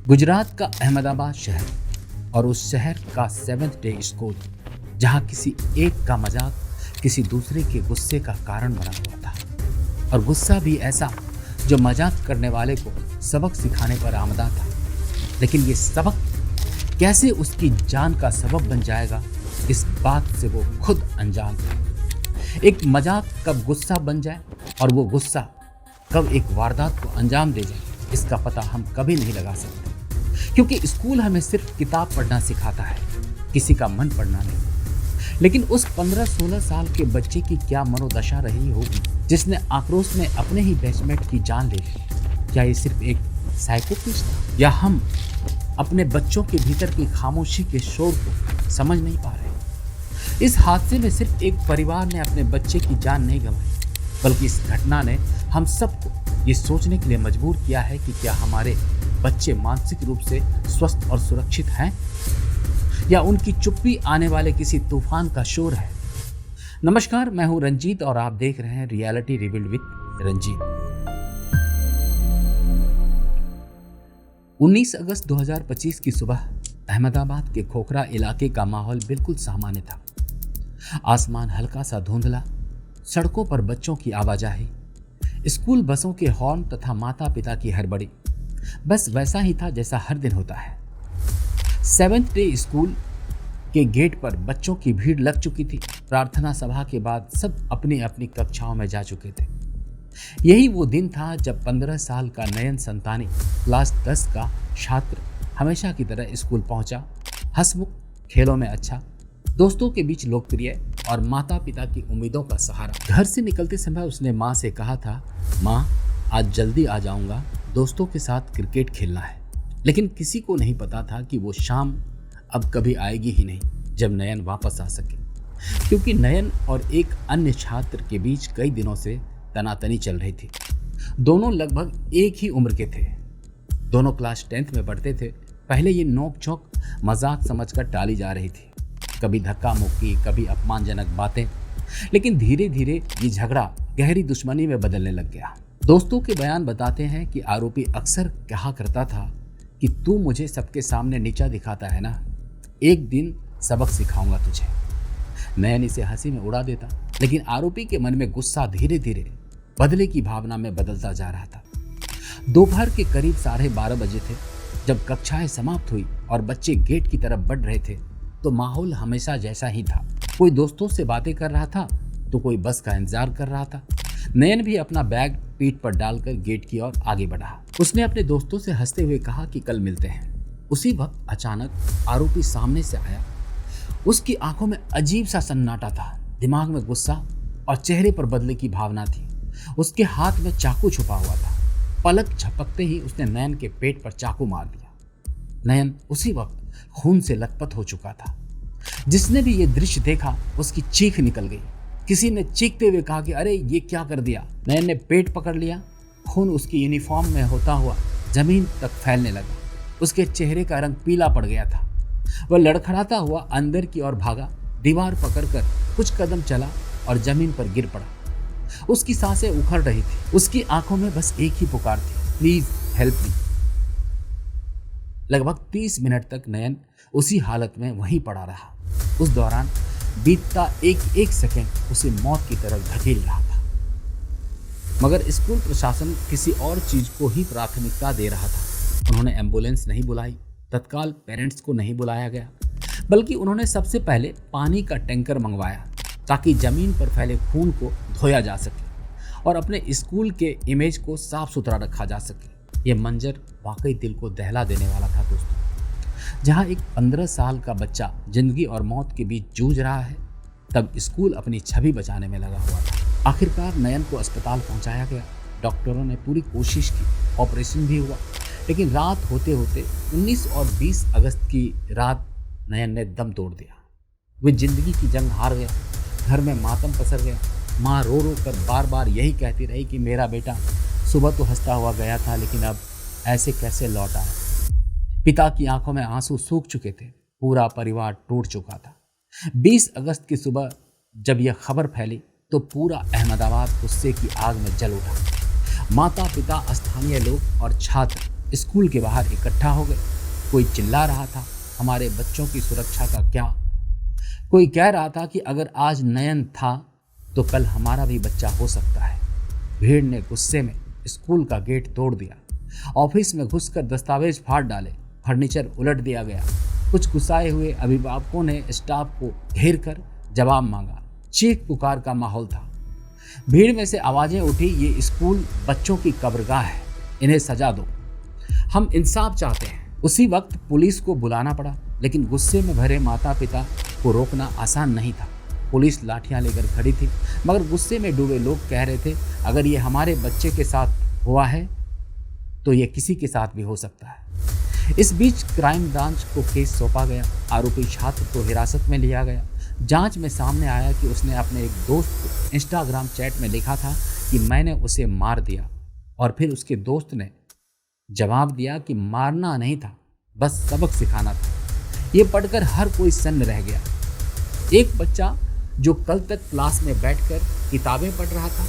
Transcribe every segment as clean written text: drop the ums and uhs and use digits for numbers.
गुजरात का अहमदाबाद शहर और उस शहर का सेवेंथ डे स्कूल, जहाँ किसी एक का मजाक किसी दूसरे के गुस्से का कारण बना हुआ था। और गुस्सा भी ऐसा जो मजाक करने वाले को सबक सिखाने पर आमदा था, लेकिन ये सबक कैसे उसकी जान का सबब बन जाएगा, इस बात से वो खुद अनजान था। एक मजाक कब गुस्सा बन जाए और वो गुस्सा कब एक वारदात को अंजाम दे जाए, इसका पता हम कभी नहीं लगा सकते, क्योंकि स्कूल हमें सिर्फ किताब पढ़ना सिखाता है, किसी का मन पढ़ना नहीं। लेकिन उस 15-16 साल के बच्चे की क्या मनोदशा रही होगी जिसने आक्रोश में अपने ही बैचमेट की जान ले ली। क्या ये सिर्फ एक साइकोपैथ था, या हम अपने बच्चों के भीतर की खामोशी के शोर को समझ नहीं पा रहे। इस हादसे में सिर्फ एक परिवार ने अपने बच्चे की जान नहीं गंवाई, बल्कि इस घटना ने हम सबको ये सोचने के लिए मजबूर किया है कि क्या हमारे बच्चे मानसिक रूप से स्वस्थ और सुरक्षित हैं, या उनकी चुप्पी आने वाले किसी तूफान का शोर है। नमस्कार, मैं हूं रंजीत और आप देख रहे हैं रियलिटी रिवील्ड विद रंजीत। 19 अगस्त 2025 की सुबह अहमदाबाद के खोखरा इलाके का माहौल बिल्कुल सामान्य था। आसमान हल्का सा धुंधला, सड़कों पर बच्चों की आवाजाही, स्कूल बसों के हॉर्न तथा माता पिता की हड़बड़ी, बस वैसा ही था जैसा हर दिन होता है। सेवेंथ डे स्कूल के गेट पर बच्चों की भीड़ लग चुकी थी। प्रार्थना सभा के बाद सब अपनी अपनी कक्षाओं में जा चुके थे। यही वो दिन था जब 15 साल का नयन संतानी क्लास 10 का छात्र हमेशा की तरह स्कूल पहुंचा। हंसमुख, खेलों में अच्छा, दोस्तों के बीच लोकप्रिय और माता पिता की उम्मीदों का सहारा। घर से निकलते समय उसने माँ से कहा था, माँ आज जल्दी आ जाऊंगा, दोस्तों के साथ क्रिकेट खेलना है। लेकिन किसी को नहीं पता था कि वो शाम अब कभी आएगी ही नहीं, जब नयन वापस आ सके, क्योंकि नयन और एक अन्य छात्र के बीच कई दिनों से तनातनी चल रही थी। दोनों लगभग एक ही उम्र के थे, दोनों क्लास 10th में पढ़ते थे। पहले ये नोक झोंक मजाक समझकर टाली जा रही थी, कभी धक्का मुक्की, कभी अपमानजनक बातें, लेकिन धीरे धीरे ये झगड़ा गहरी दुश्मनी में बदलने लग गया। दोस्तों के बयान बताते हैं कि आरोपी अक्सर कहा करता था कि तू मुझे सबके सामने नीचा दिखाता है ना, एक दिन सबक सिखाऊंगा तुझे। नयन इसे हंसी में उड़ा देता, लेकिन आरोपी के मन में गुस्सा धीरे धीरे बदले की भावना में बदलता जा रहा था। दोपहर के करीब 12:30 बजे थे जब कक्षाएं समाप्त हुई और बच्चे गेट की तरफ बढ़ रहे थे, तो माहौल हमेशा जैसा ही था। कोई दोस्तों से बातें कर रहा था तो कोई बस का इंतजार कर रहा था। नयन भी अपना बैग पीठ पर डालकर गेट की ओर आगे बढ़ा। उसने अपने दोस्तों से हंसते हुए कहा कि कल मिलते हैं। उसी वक्त अचानक आरोपी सामने से आया। उसकी आंखों में अजीब सा सन्नाटा था, दिमाग में गुस्सा और चेहरे पर बदले की भावना थी। उसके हाथ में चाकू छुपा हुआ था। पलक झपकते ही उसने नयन के पेट पर चाकू मार दिया। नयन उसी वक्त खून से लथपथ हो चुका था। जिसने भी ये दृश्य देखा उसकी चीख निकल गई। किसी ने चीखते हुए कहा कि अरे ये क्या कर दिया। नयन ने पेट पकड़ लिया। खून उसकी यूनिफॉर्म में होता हुआ जमीन तक फैलने लगा। उसके चेहरे का रंग पीला पड़ गया था। वह लड़खड़ाता हुआ अंदर की ओर भागा, दीवार पकड़कर कुछ कदम चला और जमीन पर गिर पड़ा। उसकी सांसें उखड़ रही थी। उसकी आंखों में बस एक ही पुकार थी, प्लीज हेल्प मी। लगभग 30 मिनट तक नयन उसी हालत में वहीं पड़ा रहा। उस दौरान बीतता एक एक सेकंड उसे मौत की तरफ धकेल रहा था, मगर स्कूल प्रशासन किसी और चीज को ही प्राथमिकता दे रहा था। उन्होंने एम्बुलेंस नहीं बुलाई, तत्काल पेरेंट्स को नहीं बुलाया गया, बल्कि उन्होंने सबसे पहले पानी का टैंकर मंगवाया ताकि जमीन पर फैले खून को धोया जा सके और अपने स्कूल के इमेज को साफ सुथरा रखा जा सके। यह मंजर वाकई दिल को दहला देने वाला था दोस्तों। जहां एक 15 साल का बच्चा जिंदगी और मौत के बीच जूझ रहा है, तब स्कूल अपनी छवि बचाने में लगा हुआ था। आखिरकार नयन को अस्पताल पहुंचाया गया। डॉक्टरों ने पूरी कोशिश की, ऑपरेशन भी हुआ, लेकिन रात होते होते 19 और 20 अगस्त की रात नयन ने दम तोड़ दिया। वे जिंदगी की जंग हार गया। घर में मातम पसर गया। माँ रो रो कर बार बार यही कहती रही कि मेरा बेटा सुबह तो हंसता हुआ गया था, लेकिन अब ऐसे कैसे लौट आया। पिता की आंखों में आंसू सूख चुके थे। पूरा परिवार टूट चुका था। 20 अगस्त की सुबह जब यह खबर फैली तो पूरा अहमदाबाद गुस्से की आग में जल उठा। माता पिता, स्थानीय लोग और छात्र स्कूल के बाहर इकट्ठा हो गए। कोई चिल्ला रहा था, हमारे बच्चों की सुरक्षा का क्या। कोई कह रहा था कि अगर आज नयन था तो कल हमारा भी बच्चा हो सकता है। भीड़ ने गुस्से में स्कूल का गेट तोड़ दिया, ऑफिस में घुसकर दस्तावेज फाड़ डाले, फर्नीचर उलट दिया गया। कुछ गुस्साए हुए अभिभावकों ने स्टाफ को घेर कर जवाब मांगा। चीख पुकार का माहौल था। भीड़ में से आवाजें उठी, ये स्कूल बच्चों की कब्रगाह है, इन्हें सजा दो, हम इंसाफ चाहते हैं। उसी वक्त पुलिस को बुलाना पड़ा, लेकिन गुस्से में भरे माता पिता को रोकना आसान नहीं था। पुलिस लाठियां लेकर खड़ी थी, मगर गुस्से में डूबे लोग कह रहे थे, अगर ये हमारे बच्चे के साथ हुआ है तो ये किसी के साथ भी हो सकता है। इस बीच क्राइम ब्रांच को केस सौंपा गया। आरोपी छात्र को हिरासत में लिया गया। जांच में सामने आया कि उसने अपने एक दोस्त को इंस्टाग्राम चैट में लिखा था कि मैंने उसे मार दिया, और फिर उसके दोस्त ने जवाब दिया कि मारना नहीं था, बस सबक सिखाना था। ये पढ़कर हर कोई सन्न रह गया। एक बच्चा जो कल तक क्लास में बैठकर किताबें पढ़ रहा था,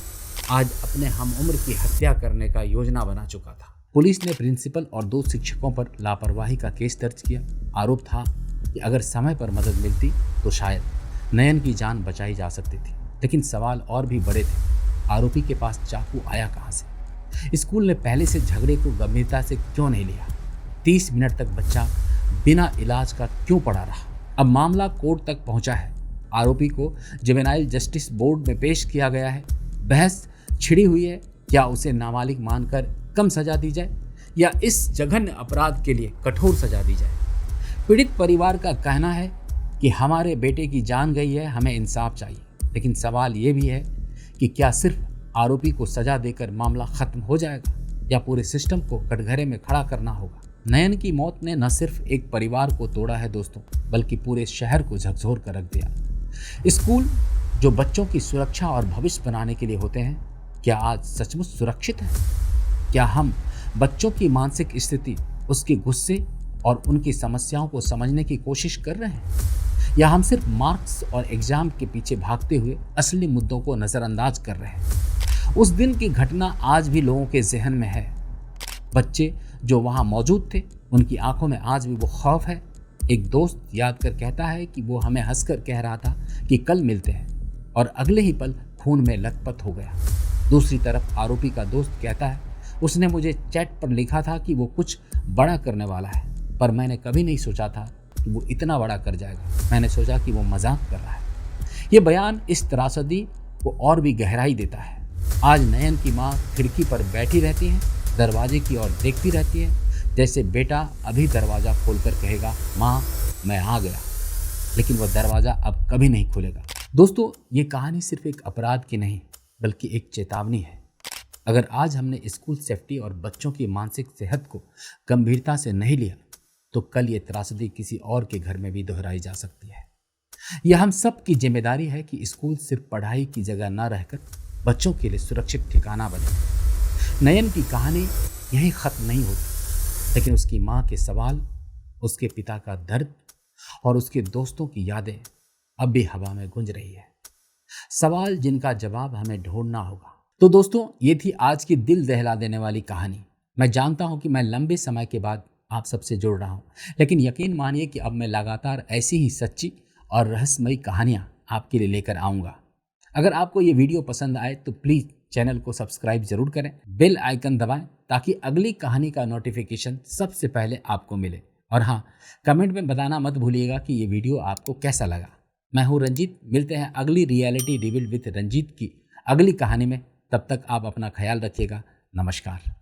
आज अपने हम उम्र की हत्या करने का योजना बना चुका था। पुलिस ने प्रिंसिपल और 2 शिक्षकों पर लापरवाही का केस दर्ज किया। आरोप था कि अगर समय पर मदद मिलती तो शायद नयन की जान बचाई जा सकती थी। लेकिन सवाल और भी बड़े थे। आरोपी के पास चाकू आया कहाँ से? स्कूल ने पहले से झगड़े को गंभीरता से क्यों नहीं लिया? 30 मिनट तक बच्चा बिना इलाज का क्यों पड़ा रहा? अब मामला कोर्ट तक पहुंचा है। आरोपी को जुवेनाइल जस्टिस बोर्ड में पेश किया गया है। बहस छिड़ी हुई है, क्या उसे नाबालिग मानकर कम सजा दी जाए या इस जघन्य अपराध के लिए कठोर सजा दी जाए? पीड़ित परिवार का कहना है कि हमारे बेटे की जान गई है, हमें इंसाफ चाहिए। लेकिन सवाल ये भी है कि क्या सिर्फ आरोपी को सजा देकर मामला खत्म हो जाएगा या पूरे सिस्टम को कटघरे में खड़ा करना होगा? नयन की मौत ने न सिर्फ एक परिवार को तोड़ा है दोस्तों, बल्कि पूरे शहर को झकझोर कर रख दिया। स्कूल जो बच्चों की सुरक्षा और भविष्य बनाने के लिए होते हैं, क्या आज सचमुच सुरक्षित है? क्या हम बच्चों की मानसिक स्थिति, उसके गुस्से और उनकी समस्याओं को समझने की कोशिश कर रहे हैं, या हम सिर्फ मार्क्स और एग्जाम के पीछे भागते हुए असली मुद्दों को नज़रअंदाज कर रहे हैं? उस दिन की घटना आज भी लोगों के जहन में है। बच्चे जो वहाँ मौजूद थे, उनकी आंखों में आज भी वो खौफ है। एक दोस्त याद कर कहता है कि वो हमें हंसकर कह रहा था कि कल मिलते हैं, और अगले ही पल खून में लथपथ हो गया। दूसरी तरफ आरोपी का दोस्त कहता है, उसने मुझे चैट पर लिखा था कि वो कुछ बड़ा करने वाला है, पर मैंने कभी नहीं सोचा था कि वो इतना बड़ा कर जाएगा। मैंने सोचा कि वो मजाक कर रहा है। ये बयान इस त्रासदी को और भी गहराई देता है। आज नयन की माँ खिड़की पर बैठी रहती है, दरवाजे की ओर देखती रहती है, जैसे बेटा अभी दरवाज़ा खोलकर कहेगा, माँ मैं आ गया, लेकिन वह दरवाज़ा अब कभी नहीं खुलेगा। दोस्तों, ये कहानी सिर्फ एक अपराध की नहीं, बल्कि एक चेतावनी है। अगर आज हमने स्कूल सेफ्टी और बच्चों की मानसिक सेहत को गंभीरता से नहीं लिया, तो कल ये त्रासदी किसी और के घर में भी दोहराई जा सकती है। यह हम सब की जिम्मेदारी है कि स्कूल सिर्फ पढ़ाई की जगह न रहकर बच्चों के लिए सुरक्षित ठिकाना बने। नयन की कहानी यहीं खत्म नहीं होती, लेकिन उसकी माँ के सवाल, उसके पिता का दर्द और उसके दोस्तों की यादें अब भी हवा में गूंज रही है। सवाल जिनका जवाब हमें ढूंढना होगा। तो दोस्तों, ये थी आज की दिल दहला देने वाली कहानी। मैं जानता हूँ कि मैं लंबे समय के बाद आप सबसे जुड़ रहा हूँ, लेकिन यकीन मानिए कि अब मैं लगातार ऐसी ही सच्ची और रहस्यमयी कहानियाँ आपके लिए लेकर आऊँगा। अगर आपको ये वीडियो पसंद आए तो प्लीज़ चैनल को सब्सक्राइब जरूर करें, बेल आइकन दबाएं ताकि अगली कहानी का नोटिफिकेशन सबसे पहले आपको मिले। और हाँ, कमेंट में बताना मत भूलिएगा कि ये वीडियो आपको कैसा लगा। मैं हूँ रंजीत, मिलते हैं अगली रियलिटी रिवील विद रंजीत की अगली कहानी में। तब तक आप अपना ख्याल रखिएगा। नमस्कार।